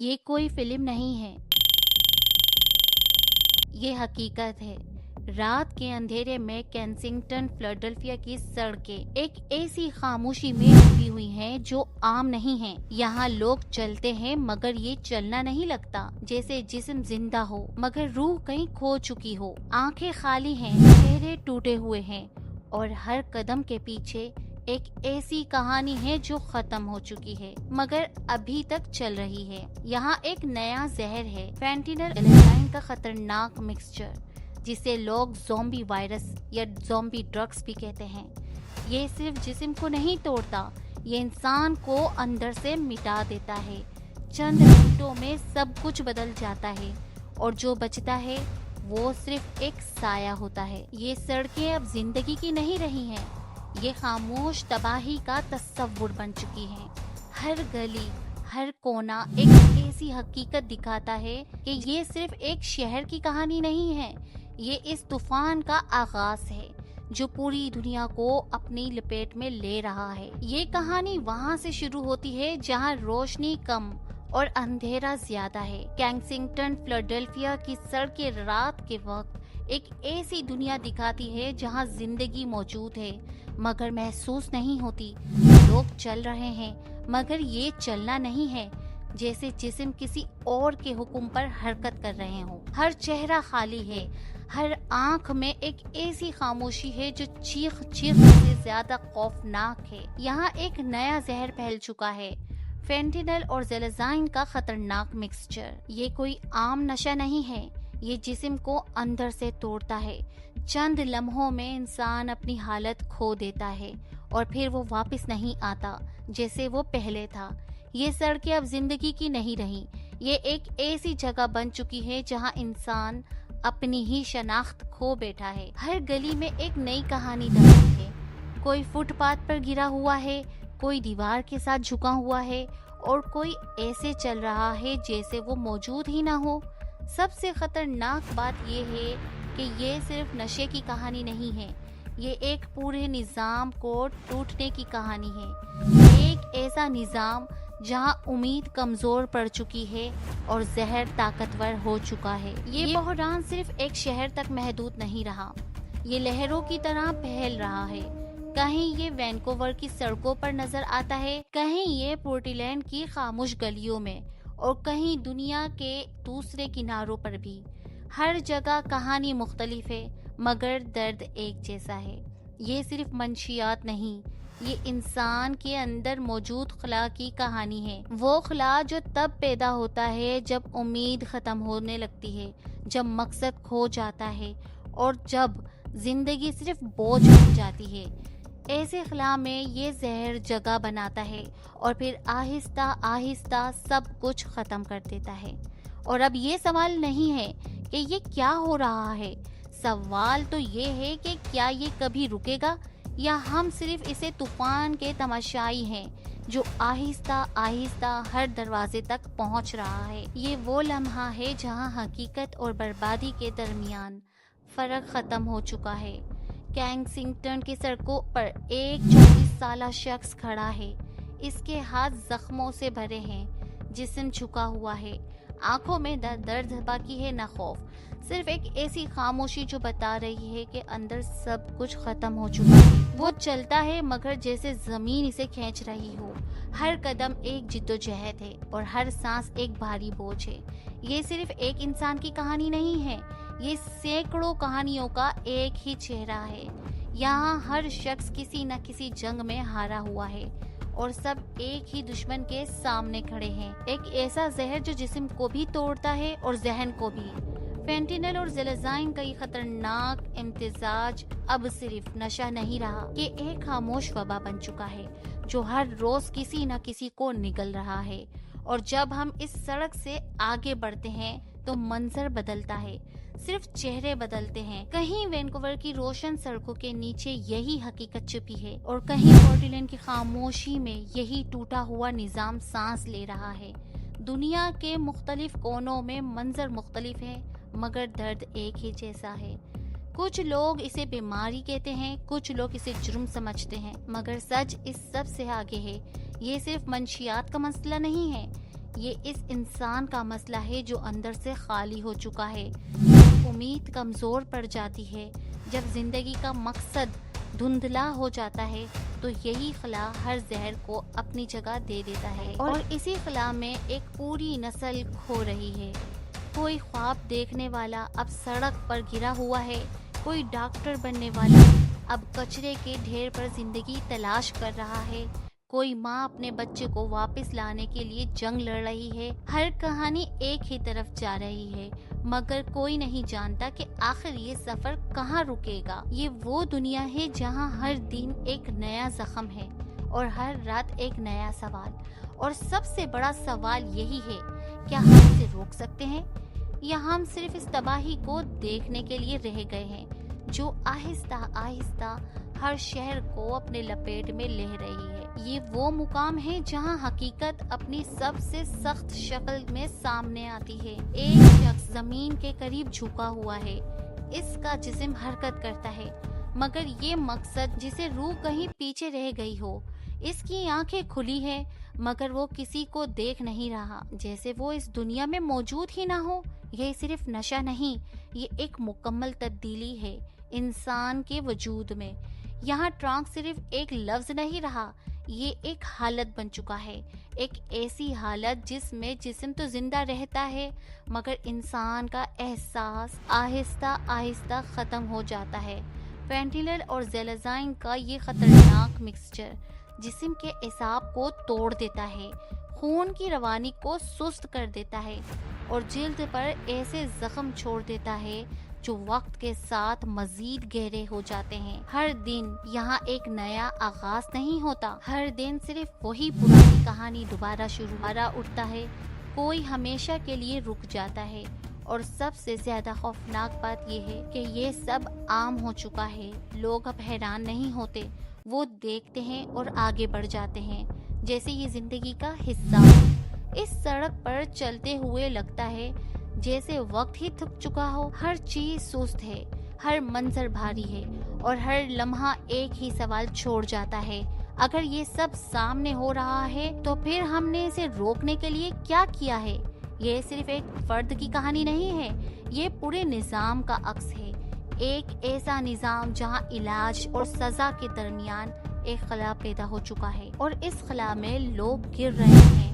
یہ کوئی فلم نہیں ہے، یہ حقیقت ہے۔ رات کے اندھیرے میں کینسنگٹن فلاڈلفیا کی سڑکیں ایک ایسی خاموشی میں ڈوبی ہوئی ہیں جو عام نہیں ہے۔ یہاں لوگ چلتے ہیں مگر یہ چلنا نہیں لگتا، جیسے جسم زندہ ہو مگر روح کہیں کھو چکی ہو۔ آنکھیں خالی ہیں، چہرے ٹوٹے ہوئے ہیں، اور ہر قدم کے پیچھے ایک ایسی کہانی ہے جو ختم ہو چکی ہے مگر ابھی تک چل رہی ہے۔ یہاں ایک نیا زہر ہے، فینٹینل کا خطرناک مکسچر، جسے لوگ زومبی وائرس یا زومبی ڈرگز بھی کہتے ہیں۔ یہ صرف جسم کو نہیں توڑتا، یہ انسان کو اندر سے مٹا دیتا ہے۔ چند گھنٹوں میں سب کچھ بدل جاتا ہے، اور جو بچتا ہے وہ صرف ایک سایہ ہوتا ہے۔ یہ سڑکیں اب زندگی کی نہیں رہی ہیں، یہ خاموش تباہی کا تصور بن چکی ہیں۔ ہر گلی، ہر کونا ایک ایسی حقیقت دکھاتا ہے کہ یہ صرف ایک شہر کی کہانی نہیں ہے، یہ اس طوفان کا آغاز ہے جو پوری دنیا کو اپنی لپیٹ میں لے رہا ہے۔ یہ کہانی وہاں سے شروع ہوتی ہے جہاں روشنی کم اور اندھیرا زیادہ ہے۔ کینسنگٹن فلاڈلفیا کی سڑکیں رات کے وقت ایک ایسی دنیا دکھاتی ہے جہاں زندگی موجود ہے مگر محسوس نہیں ہوتی۔ لوگ چل رہے ہیں مگر یہ چلنا نہیں ہے، جیسے جسم کسی اور کے حکم پر حرکت کر رہے ہوں۔ ہر چہرہ خالی ہے، ہر آنکھ میں ایک ایسی خاموشی ہے جو چیخ سے زیادہ خوفناک ہے۔ یہاں ایک نیا زہر پھیل چکا ہے، فینٹینل اور زیلازائن کا خطرناک مکسچر۔ یہ کوئی عام نشہ نہیں ہے، یہ جسم کو اندر سے توڑتا ہے۔ چند لمحوں میں انسان اپنی حالت کھو دیتا ہے اور پھر وہ واپس نہیں آتا جیسے وہ پہلے تھا۔ یہ سڑکیں اب زندگی کی نہیں رہی، یہ ایک ایسی جگہ بن چکی ہے جہاں انسان اپنی ہی شناخت کھو بیٹھا ہے۔ ہر گلی میں ایک نئی کہانی دبی ہے، کوئی فٹ پاتھ پر گرا ہوا ہے، کوئی دیوار کے ساتھ جھکا ہوا ہے، اور کوئی ایسے چل رہا ہے جیسے وہ موجود ہی نہ ہو۔ سب سے خطرناک بات یہ ہے کہ یہ صرف نشے کی کہانی نہیں ہے، یہ ایک پورے نظام کو ٹوٹنے کی کہانی ہے۔ ایک ایسا نظام جہاں امید کمزور پڑ چکی ہے اور زہر طاقتور ہو چکا ہے۔ یہ بحران صرف ایک شہر تک محدود نہیں رہا، یہ لہروں کی طرح پھیل رہا ہے۔ کہیں یہ وینکوور کی سڑکوں پر نظر آتا ہے، کہیں یہ پورٹلینڈ کی خاموش گلیوں میں، اور کہیں دنیا کے دوسرے کناروں پر بھی۔ ہر جگہ کہانی مختلف ہے مگر درد ایک جیسا ہے۔ یہ صرف منشیات نہیں، یہ انسان کے اندر موجود خلا کی کہانی ہے۔ وہ خلا جو تب پیدا ہوتا ہے جب امید ختم ہونے لگتی ہے، جب مقصد کھو جاتا ہے، اور جب زندگی صرف بوجھ بن جاتی ہے۔ ایسے خلا میں یہ زہر جگہ بناتا ہے اور پھر آہستہ آہستہ سب کچھ ختم کر دیتا ہے۔ اور اب یہ سوال نہیں ہے کہ یہ کیا ہو رہا ہے، سوال تو یہ ہے کہ کیا یہ کبھی رکے گا، یا ہم صرف اسے طوفان کے تماشائی ہیں جو آہستہ آہستہ ہر دروازے تک پہنچ رہا ہے۔ یہ وہ لمحہ ہے جہاں حقیقت اور بربادی کے درمیان فرق ختم ہو چکا ہے۔ کینسنگٹن کی سڑکوں پر ایک 34 سالہ شخص کھڑا ہے، اس کے ہاتھ زخموں سے بھرے ہیں، جسم جھکا ہوا ہے، آنکھوں میں درد باقی ہے، نہ خوف، صرف ایک ایسی خاموشی جو بتا رہی ہے کہ اندر سب کچھ ختم ہو چکا ہے۔ وہ چلتا ہے مگر جیسے زمین اسے کھینچ رہی ہو، ہر قدم ایک جدوجہد ہے اور ہر سانس ایک بھاری بوجھ ہے۔ یہ صرف ایک انسان کی کہانی نہیں ہے، یہ سینکڑوں کہانیوں کا ایک ہی چہرہ ہے۔ یہاں ہر شخص کسی نہ کسی جنگ میں ہارا ہوا ہے، اور سب ایک ہی دشمن کے سامنے کھڑے ہیں، ایک ایسا زہر جو جسم کو بھی توڑتا ہے اور ذہن کو بھی۔ فینٹینل اور زیلازائن کا یہ خطرناک امتزاج اب صرف نشہ نہیں رہا، یہ ایک خاموش وبا بن چکا ہے جو ہر روز کسی نہ کسی کو نگل رہا ہے۔ اور جب ہم اس سڑک سے آگے بڑھتے ہیں تو منظر بدلتا ہے، صرف چہرے بدلتے ہیں۔ کہیں وینکوور کی روشن سڑکوں کے نیچے یہی حقیقت چھپی ہے، اور کہیں پورٹلینڈ کی خاموشی میں یہی ٹوٹا ہوا نظام سانس لے رہا ہے۔ دنیا کے مختلف کونوں میں منظر مختلف ہے مگر درد ایک ہی جیسا ہے۔ کچھ لوگ اسے بیماری کہتے ہیں، کچھ لوگ اسے جرم سمجھتے ہیں، مگر سچ اس سب سے آگے ہے۔ یہ صرف منشیات کا مسئلہ نہیں ہے، ये इस इंसान का मसला है जो अंदर से खाली हो चुका है। उम्मीद कमजोर पड़ जाती है, जब जिंदगी का मकसद धुंधला हो जाता है तो यही खला हर जहर को अपनी जगह दे देता है और इसी खला में एक पूरी नस्ल खो रही है। कोई ख्वाब देखने वाला अब सड़क पर गिरा हुआ है, कोई डॉक्टर बनने वाला अब कचरे के ढेर पर जिंदगी तलाश कर रहा है, कोई माँ अपने बच्चे को वापस लाने के लिए जंग लड़ रही है। हर कहानी एक ही तरफ जा रही है, मगर कोई नहीं जानता कि आखिर ये सफर कहाँ रुकेगा। ये वो दुनिया है जहाँ हर दिन एक नया जख्म है और हर रात एक नया सवाल। और सबसे बड़ा सवाल यही है, क्या हम इसे रोक सकते हैं या हम सिर्फ इस तबाही को देखने के लिए रह गए हैं, जो आहिस्ता आहिस्ता हर शहर को अपने लपेट में ले रही है। ये वो मुकाम है जहाँ हकीकत अपनी सबसे सख्त शक्ल में सामने आती है। एक शख्स जमीन के करीब झुका हुआ है, इसका जिस्म हरकत करता है, मगर ये मकसद जिसे रूह कहीं पीछे रह गई हो। इसकी आंखें खुली है, मगर वो किसी को देख नहीं रहा, जैसे वो इस दुनिया में मौजूद ही ना हो। ये सिर्फ नशा नहीं, ये एक मुकम्मल तब्दीली है इंसान के वजूद में। यहाँ ट्रांक सिर्फ एक लफ्ज नहीं रहा, ये एक हालत बन चुका है, एक ऐसी हालत जिसमें जिस्म तो जिंदा रहता है, मगर इंसान का एहसास आहिस्ता आहिस्ता खत्म हो जाता है। फेंटिनल और ज़ैलाज़ाइन का ये खतरनाक मिक्सचर जिस्म के एसाब को तोड़ देता है, खून की रवानी को सुस्त कर देता है और जिल्द पर ऐसे जख्म छोड़ देता है जो वक्त के साथ मजीद गहरे हो जाते हैं। हर दिन यहाँ एक नया आगाज नहीं होता, हर दिन सिर्फ वही पुरानी कहानी दोबारा उठता है। कोई हमेशा के लिए रुक जाता है और सबसे ज्यादा खौफनाक बात यह है कि ये सब आम हो चुका है। लोग अब हैरान नहीं होते, वो देखते हैं और आगे बढ़ जाते हैं जैसे ये जिंदगी का हिस्सा हो। इस सड़क पर चलते हुए लगता है जैसे वक्त ही थक चुका हो। हर चीज सुस्त है, हर मंजर भारी है और हर लम्हा एक ही सवाल छोड़ जाता है, अगर ये सब सामने हो रहा है तो फिर हमने इसे रोकने के लिए क्या किया है। ये सिर्फ एक फर्द की कहानी नहीं है, ये पूरे निजाम का अक्स है। एक ऐसा निजाम जहाँ इलाज और सजा के दरमियान एक खला पैदा हो चुका है और इस खला में लोग गिर रहे हैं।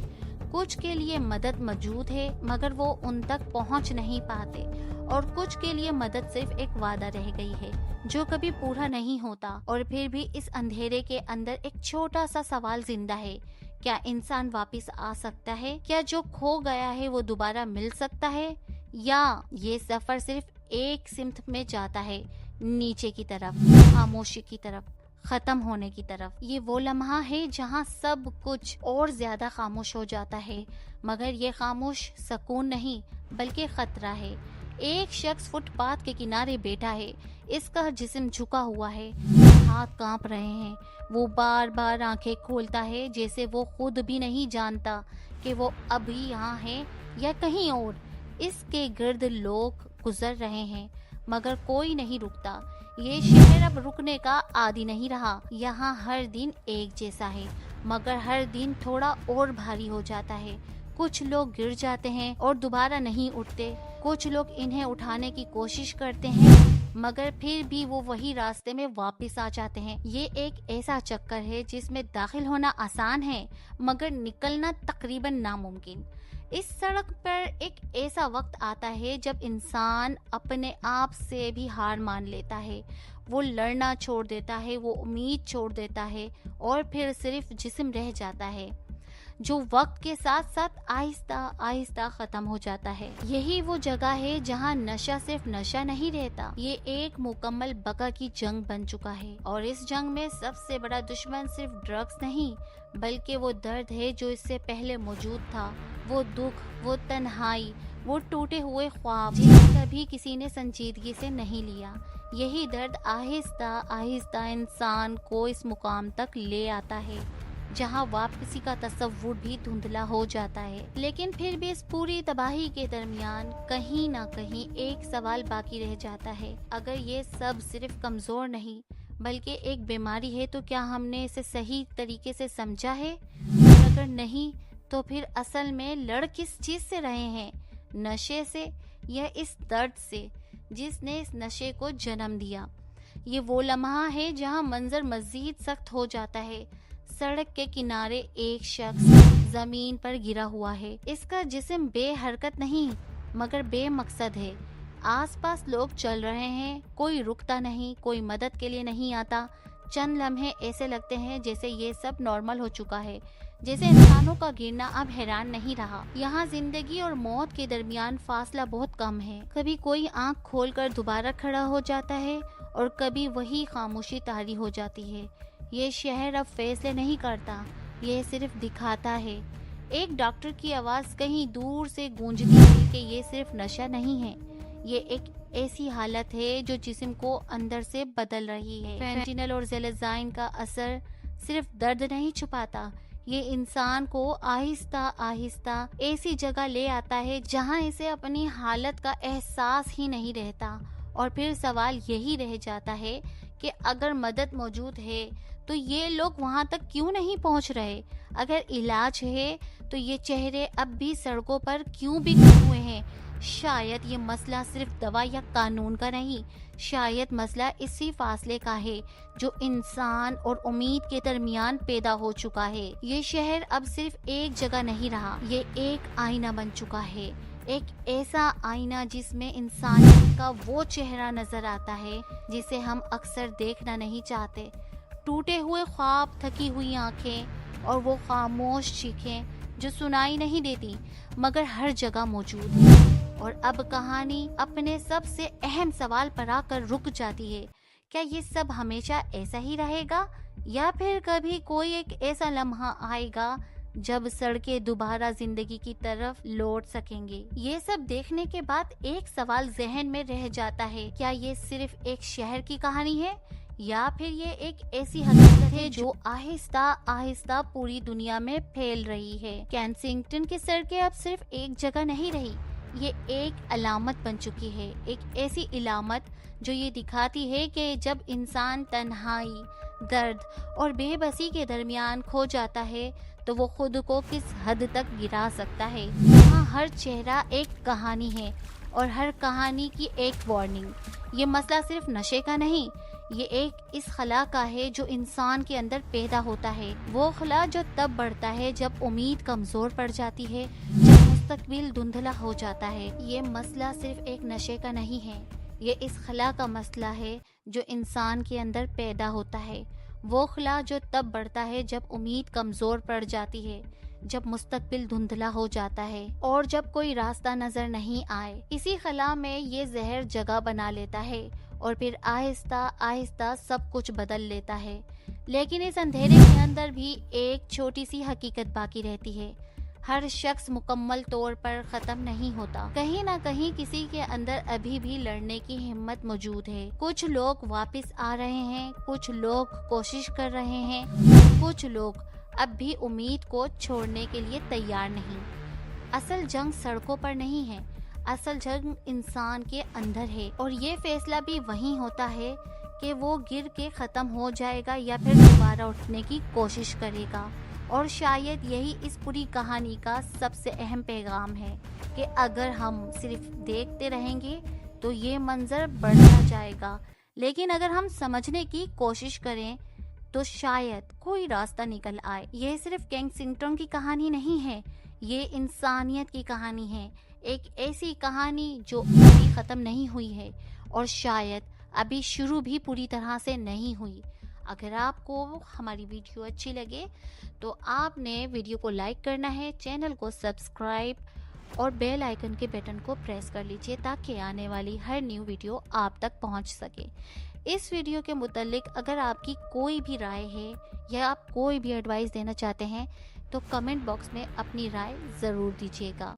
कुछ के लिए मदद मौजूद है, मगर वो उन तक पहुंच नहीं पाते, और कुछ के लिए मदद सिर्फ एक वादा रह गई है जो कभी पूरा नहीं होता। और फिर भी इस अंधेरे के अंदर एक छोटा सा सवाल जिंदा है, क्या इंसान वापस आ सकता है? क्या जो खो गया है वो दोबारा मिल सकता है, या ये सफर सिर्फ एक सिमत में जाता है, नीचे की तरफ, खामोशी की तरफ, खत्म होने की तरफ। ये वो लम्हा है जहाँ सब कुछ और ज्यादा खामोश हो जाता है, मगर ये खामोश सुकून नहीं बल्कि खतरा है। एक शख्स फुटपाथ के किनारे बैठा है, इसका जिस्म झुका हुआ है, हाथ कांप रहे हैं, वो बार बार आंखें खोलता है जैसे वो खुद भी नहीं जानता कि वो अभी यहाँ है या कहीं और। इसके गिर्द लोग गुजर रहे हैं, मगर कोई नहीं रुकता। ये शहर अब रुकने का आदी नहीं रहा। यहाँ हर दिन एक जैसा है, मगर हर दिन थोड़ा और भारी हो जाता है। कुछ लोग गिर जाते हैं और दोबारा नहीं उठते, कुछ लोग इन्हें उठाने की कोशिश करते हैं, मगर फिर भी वो वही रास्ते में वापस आ जाते हैं। ये एक ऐसा चक्कर है जिसमें दाखिल होना आसान है, मगर निकलना तकरीबन नामुमकिन। इस सड़क पर एक ऐसा वक्त आता है जब इंसान अपने आप से भी हार मान लेता है, वो लड़ना छोड़ देता है, वो उम्मीद छोड़ देता है और फिर सिर्फ जिस्म रह जाता है, जो वक्त के साथ साथ आहिस्ता आहिस्ता खत्म हो जाता है। यही वो जगह है जहाँ नशा सिर्फ नशा नहीं रहता, ये एक मुकम्मल बका की जंग बन चुका है। और इस जंग में सबसे बड़ा दुश्मन सिर्फ ड्रग्स नहीं, बल्कि वो दर्द है जो इससे पहले मौजूद था, वो दुख, वो तन्हाई, वो टूटे हुए ख्वाब जिन्हें कभी किसी ने संजीदगी से नहीं लिया। यही दर्द आहिस्ता आहिस्ता इंसान को इस मुकाम तक ले आता है जहाँ वापसी का तसव्वुर भी धुंधला हो जाता है। लेकिन फिर भी इस पूरी तबाही के दरमियान कहीं ना कहीं एक सवाल बाकी रह जाता है, अगर ये सब सिर्फ कमजोर नहीं बल्कि एक बीमारी है तो क्या हमने इसे सही तरीके से समझा है? और अगर नहीं तो फिर असल में लड़ किस चीज से रहे हैं? नशे से या इस दर्द से जिसने इस नशे को जन्म दिया? ये वो लम्हा है जहां मंजर मजीद सख्त हो जाता है। सड़क के किनारे एक शख्स जमीन पर गिरा हुआ है। इसका जिस्म बेहरकत नहीं मगर बेमकसद है। आसपास लोग चल रहे हैं, कोई रुकता नहीं, कोई मदद के लिए नहीं आता। चंद लम्हे ऐसे लगते हैं जैसे ये सब नॉर्मल हो चुका है, जैसे इंसानों का गिरना अब हैरान नहीं रहा। यहाँ जिंदगी और मौत के दरमियान फासला बहुत कम है। कभी कोई आंख खोलकर दोबारा खड़ा हो जाता है और कभी वही खामोशी तारी हो जाती है। ये शहर अब फैसले नहीं करता, ये सिर्फ दिखाता है। एक डॉक्टर की आवाज कहीं दूर से गूंजती है कि ये सिर्फ नशा नहीं है, ये एक ऐसी हालत है जो जिस्म को अंदर से बदल रही है। फेंटेनिल और ज़ैलेज़ाइन का असर सिर्फ दर्द नहीं छुपाता, ये इंसान को आहिस्ता आहिस्ता ऐसी जगह ले आता है जहां इसे अपनी हालत का एहसास ही नहीं रहता। और फिर सवाल यही रह जाता है कि अगर मदद मौजूद है तो ये लोग वहां तक क्यों नहीं पहुंच रहे? अगर इलाज है तो ये चेहरे अब भी सड़कों पर क्यों बिखरे हुए हैं? शायद ये मसला सिर्फ दवा या कानून का नहीं, शायद मसला इसी फासले का है जो इंसान और उम्मीद के दरमियान पैदा हो चुका है। ये शहर अब सिर्फ एक जगह नहीं रहा, ये एक आईना बन चुका है। एक ऐसा आईना जिसमें इंसानियत का वो चेहरा नजर आता है जिसे हम अक्सर देखना नहीं चाहते। टूटे हुए ख्वाब, थकी हुई आंखें और वो खामोश चीखें जो सुनाई नहीं देती मगर हर जगह मौजूद है। और अब कहानी अपने सबसे अहम सवाल पर आकर रुक जाती है, क्या ये सब हमेशा ऐसा ही रहेगा या फिर कभी कोई एक ऐसा लम्हा आएगा जब सड़कें दोबारा जिंदगी की तरफ लौट सकेंगे? ये सब देखने के बाद एक सवाल जहन में रह जाता है, क्या ये सिर्फ एक शहर की कहानी है या फिर ये एक ऐसी हकीकत है जो आहिस्ता आहिस्ता पूरी दुनिया में फैल रही है? केंसिंगटन की सड़कें अब सिर्फ एक जगह नहीं रही, ये एक अलामत बन चुकी है, एक ऐसी इलामत जो ये दिखाती है कि जब इंसान तन्हाई, दर्द और बेबसी के दरमियान खो जाता है तो वो खुद को किस हद तक गिरा सकता है। यहाँ हर चेहरा एक कहानी है और हर कहानी की एक वार्निंग। ये मसला सिर्फ नशे का नहीं, ये एक इस खला का है जो इंसान के अंदर पैदा होता है। वो खला जो तब बढ़ता है जब उम्मीद कमजोर पड़ जाती है, जब मुस्तकबिल धुंधला हो जाता है। ये मसला सिर्फ एक नशे का नहीं है, ये इस खला का मसला है जो इंसान के अंदर पैदा होता है। वो खला जो तब बढ़ता है जब उम्मीद कमजोर पड़ जाती है, जब मुस्तकबिल धुंधला हो जाता है और जब कोई रास्ता नजर नहीं आए। इसी खला में ये जहर जगह बना लेता है और फिर आहिस्ता आहिस्ता सब कुछ बदल लेता है। लेकिन इस अंधेरे के अंदर भी एक छोटी सी हकीकत बाकी रहती है, हर शख्स मुकम्मल तौर पर खत्म नहीं होता। कहीं ना कहीं किसी के अंदर अभी भी लड़ने की हिम्मत मौजूद है। कुछ लोग वापस आ रहे हैं, कुछ लोग कोशिश कर रहे हैं, कुछ लोग अब भी उम्मीद को छोड़ने के लिए तैयार नहीं। असल जंग सड़कों पर नहीं है, असल जंग इंसान के अंदर है। और ये फैसला भी वहीं होता है कि वो गिर के खत्म हो जाएगा या फिर दोबारा उठने की कोशिश करेगा। और शायद यही इस पूरी कहानी का सबसे अहम पैगाम है कि अगर हम सिर्फ देखते रहेंगे तो ये मंजर बढ़ता जाएगा, लेकिन अगर हम समझने की कोशिश करें तो शायद कोई रास्ता निकल आए। ये सिर्फ केंसिंगटन की कहानी नहीं है, ये इंसानियत की कहानी है। एक ऐसी कहानी जो अभी खत्म नहीं हुई है और शायद अभी शुरू भी पूरी तरह से नहीं हुई। अगर आपको हमारी वीडियो अच्छी लगे तो आपने वीडियो को लाइक करना है, चैनल को सब्सक्राइब और बेल आइकन के बटन को प्रेस कर लीजिए ताकि आने वाली हर न्यू वीडियो आप तक पहुंच सके। इस वीडियो के मुतालिक अगर आपकी कोई भी राय है या आप कोई भी एडवाइस देना चाहते हैं तो कमेंट बॉक्स में अपनी राय ज़रूर दीजिएगा।